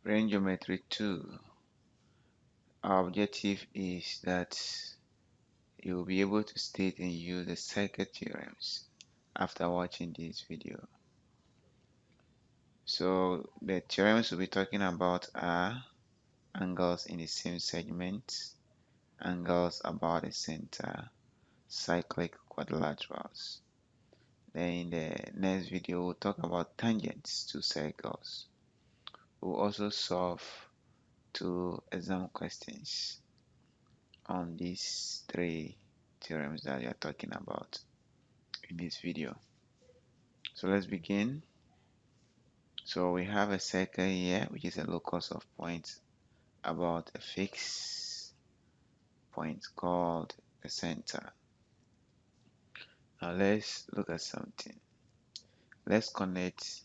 Range geometry 2. Our objective is that you will be able to state and use the circuit theorems after watching this video. So the theorems we'll be talking about are angles in the same segment, angles about the center, cyclic quadrilaterals. Then in the next video we'll talk about tangents to circles. We'll also solve 2 exam questions on these 3 theorems that we are talking about in this video. So let's begin. So we have a circle here, which is a locus of points about a fixed point called the center. Now let's look at something. Let's connect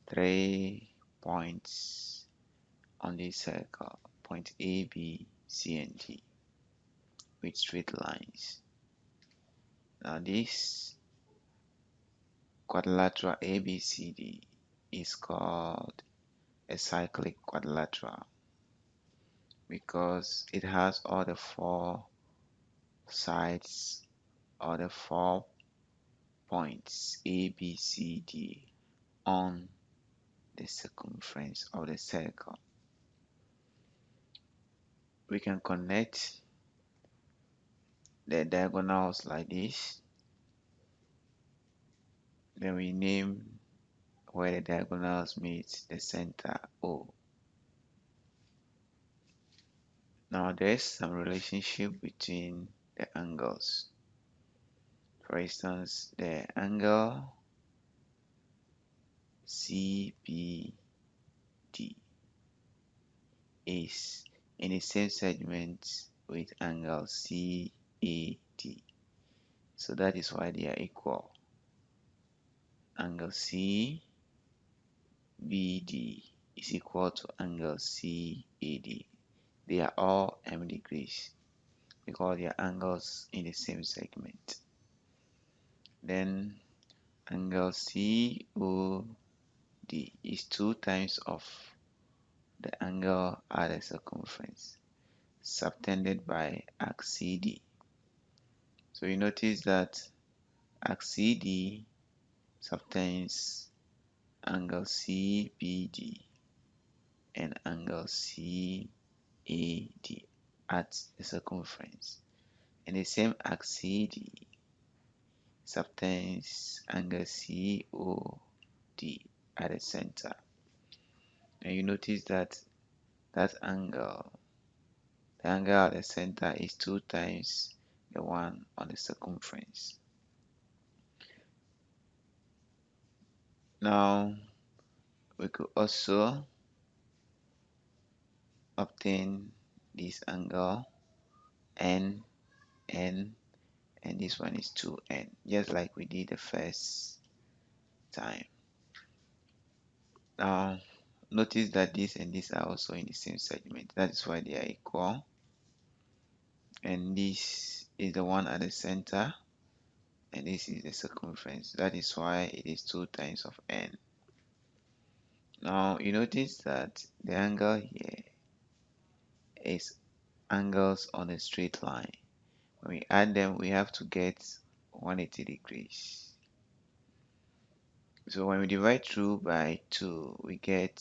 3 points on this circle, point A, B, C, and D, with straight lines. Now this quadrilateral ABCD is called a cyclic quadrilateral because it has all the 4 sides or the 4 points A, B, C, D on the circumference of the circle. We can connect the diagonals like this. Then we name where the diagonals meet the center O. Now there's some relationship between the angles. For instance, the angle CBD is in the same segment with angle CAD. So that is why they are equal. Angle CBD is equal to angle CAD. They are all m degrees because they are angles in the same segment. Then angle COD is 2 times of the angle at the circumference subtended by arc CD. So you notice that arc CD subtends angle CBD and angle CAD at the circumference, and the same arc CD subtends angle COD at the center. And you notice that the angle at the center is 2 times the one on the circumference. Now we could also obtain this angle N, and this one is 2N, just like we did the first time. Now notice that this and this are also in the same segment. That is why they are equal. And this is the one at the center, and this is the circumference. That is why it is 2 times of N. Now you notice that the angle here is angles on a straight line. When we add them, we have to get 180 degrees. So when we divide through by 2, we get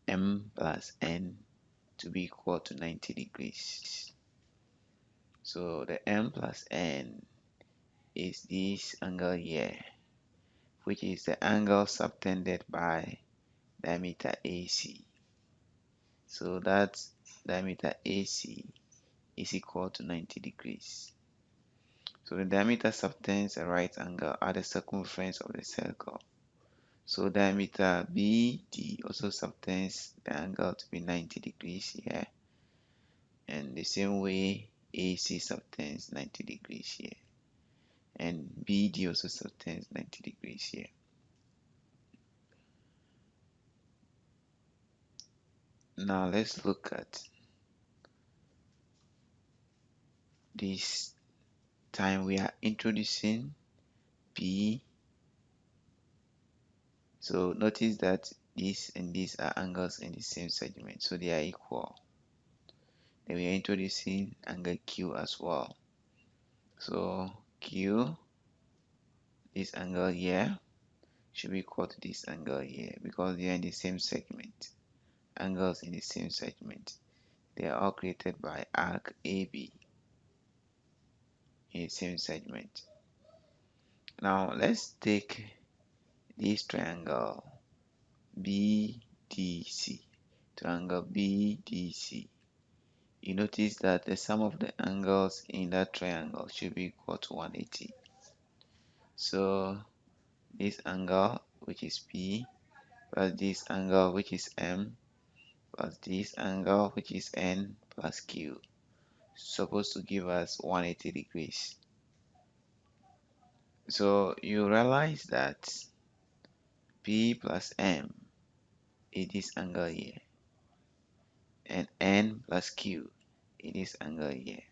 m plus n to be equal to 90 degrees. So the m plus n is this angle here, which is the angle subtended by diameter AC. So that diameter AC is equal to 90 degrees. So the diameter subtends a right angle at the circumference of the circle. So diameter BD also subtends the angle to be 90 degrees here. And the same way AC subtends 90 degrees here. And BD also subtends 90 degrees here. Now let's look at this time we are introducing B. So notice that This and these are angles in the same segment, so they are equal. Then we are introducing angle Q as well. So Q, this angle here, should be equal to this angle here because they are in the same segment. Angles in the same segment. They are all created by arc AB in the same segment. Now let's take this triangle BDC, triangle BDC. You notice that the sum of the angles in that triangle should be equal to 180. So this angle, which is P, plus this angle, which is M, plus this angle, which is N, plus Q, supposed to give us 180 degrees. So you realize that P plus M is this angle here, and N plus Q is this angle here.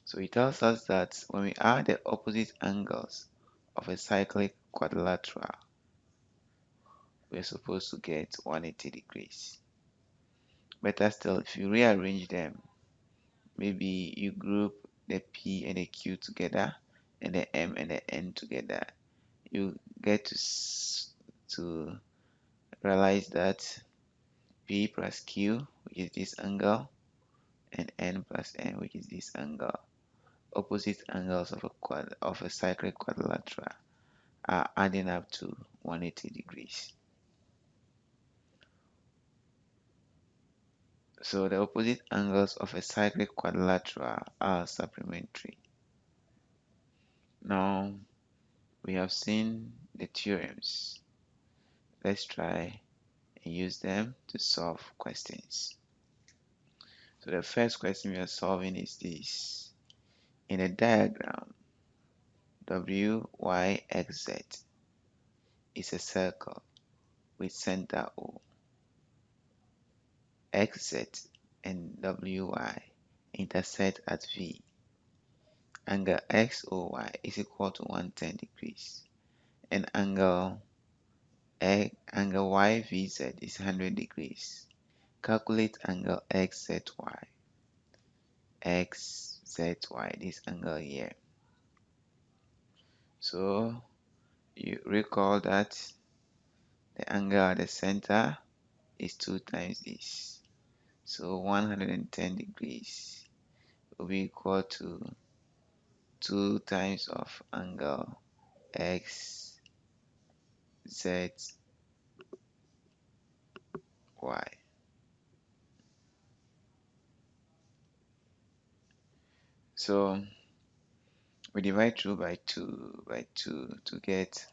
So it tells us that when we add the opposite angles of a cyclic quadrilateral, we're supposed to get 180 degrees. Better still, if you rearrange them, maybe you group the P and the Q together and the M and the N together, you get to realize that P plus Q, which is this angle, and N plus N, which is this angle, opposite angles of a cyclic quadrilateral, are adding up to 180 degrees. So the opposite angles of a cyclic quadrilateral are supplementary. Now we have seen the theorems. Let's try and use them to solve questions. So the first question we are solving is this. In a diagram, WYXZ is a circle with center O. XZ and WY intersect at V. Angle XOY is equal to 110 degrees. And angle YVZ is 100 degrees. Calculate angle XZY. XZY, this angle here. So you recall that the angle at the center is 2 times this. So 110 degrees will be equal to 2 times of angle XZY. So we divide through by 2 to get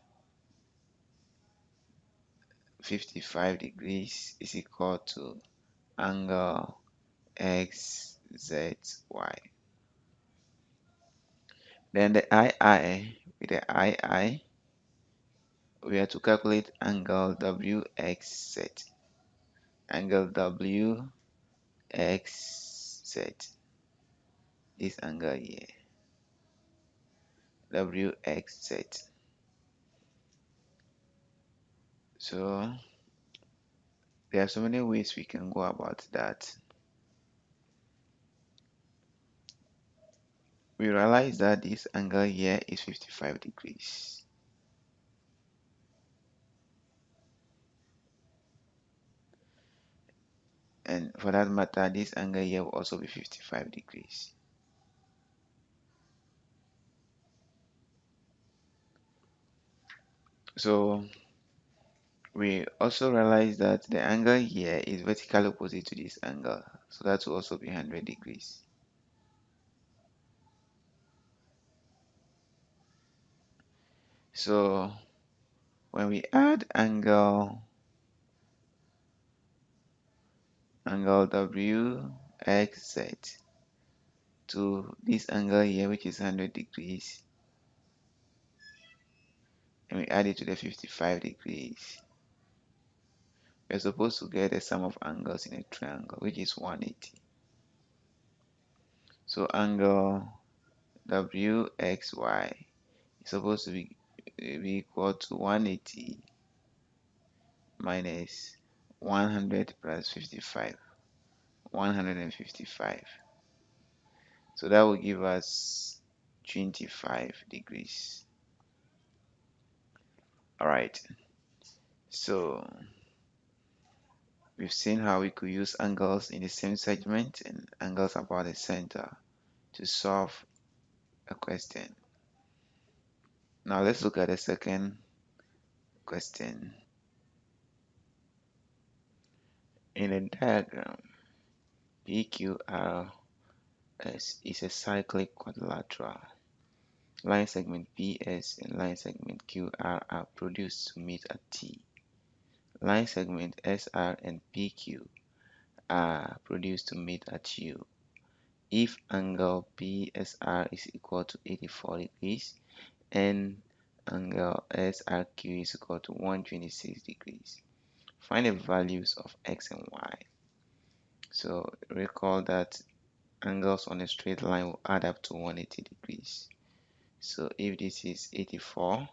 55 degrees is equal to angle XZY. Then the with the II, we have to calculate angle WXZ. Angle WXZ. This angle here. WXZ. So there are so many ways we can go about that. We realize that this angle here is 55 degrees. And for that matter, this angle here will also be 55 degrees. So we also realize that the angle here is vertically opposite to this angle. So that will also be 100 degrees. So when we add angle WXZ to this angle here, which is 100 degrees, and we add it to the 55 degrees, we're supposed to get the sum of angles in a triangle, which is 180. So angle WXY is supposed to be equal to 180 minus 100 plus 55, 155. So that will give us 25 degrees. All right. So we've seen how we could use angles in the same segment and angles about the center to solve a question. Now let's look at the second question. In the diagram, PQR is a cyclic quadrilateral. Line segment PS and line segment QR are produced to meet at T. Line segment SR and PQ are produced to meet at U. If angle PSR is equal to 84 degrees and angle SRQ is equal to 126 degrees, find the values of X and Y. So recall that angles on a straight line will add up to 180 degrees. So if this is 84,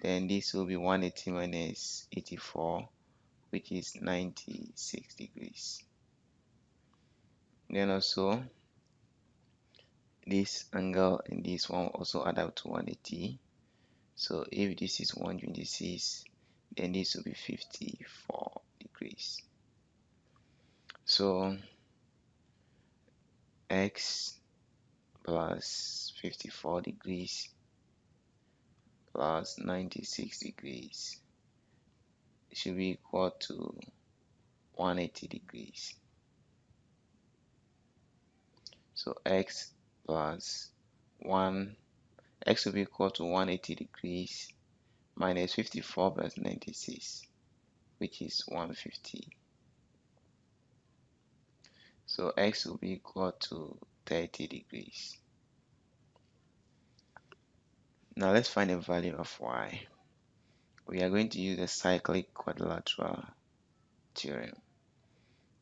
then this will be 180 minus 84, which is 96 degrees. Then also this angle and this one will also add up to 180. So if this is 126, then this will be 54 degrees. So X plus 54 degrees plus 96 degrees should be equal to 180 degrees. So X plus 1, X will be equal to 180 degrees minus 54 plus 96, which is 150. So X will be equal to 30 degrees. Now let's find the value of Y. We are going to use the cyclic quadrilateral theorem.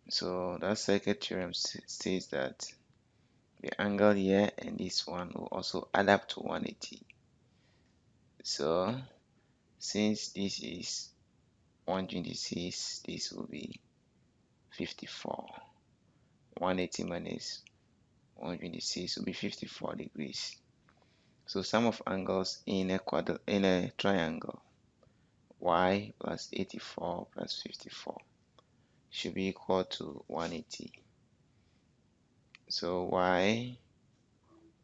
So that cyclic theorem says that the angle here and this one will also add up to 180. So since this is 126, this will be 54. 180 minus 126 will be 54 degrees. So sum of angles in a triangle, Y plus 84 plus 54 should be equal to 180. So Y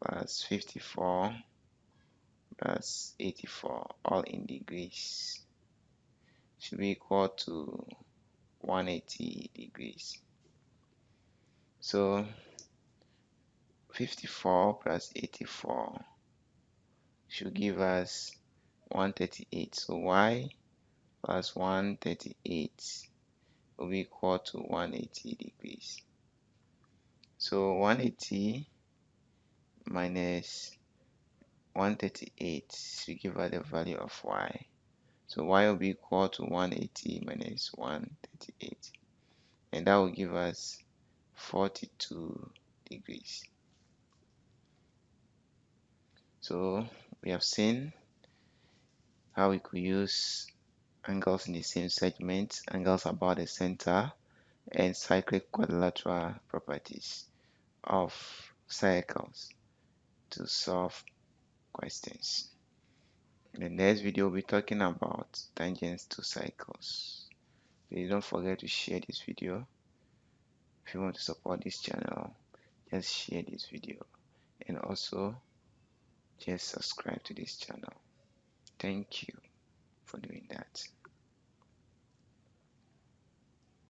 plus 54 plus 84, all in degrees, should be equal to 180 degrees. So 54 plus 84 should give us 138. So Y plus 138 will be equal to 180 degrees. So 180 minus 138 should give us the value of Y. So Y will be equal to 180 minus 138, and that will give us 42 degrees. So we have seen how we could use angles in the same segment, angles about the center, and cyclic quadrilateral properties of circles to solve questions. In the next video, we'll be talking about tangents to cycles. Please don't forget to share this video. If you want to support this channel, just share this video, and also just subscribe to this channel. Thank you for doing that.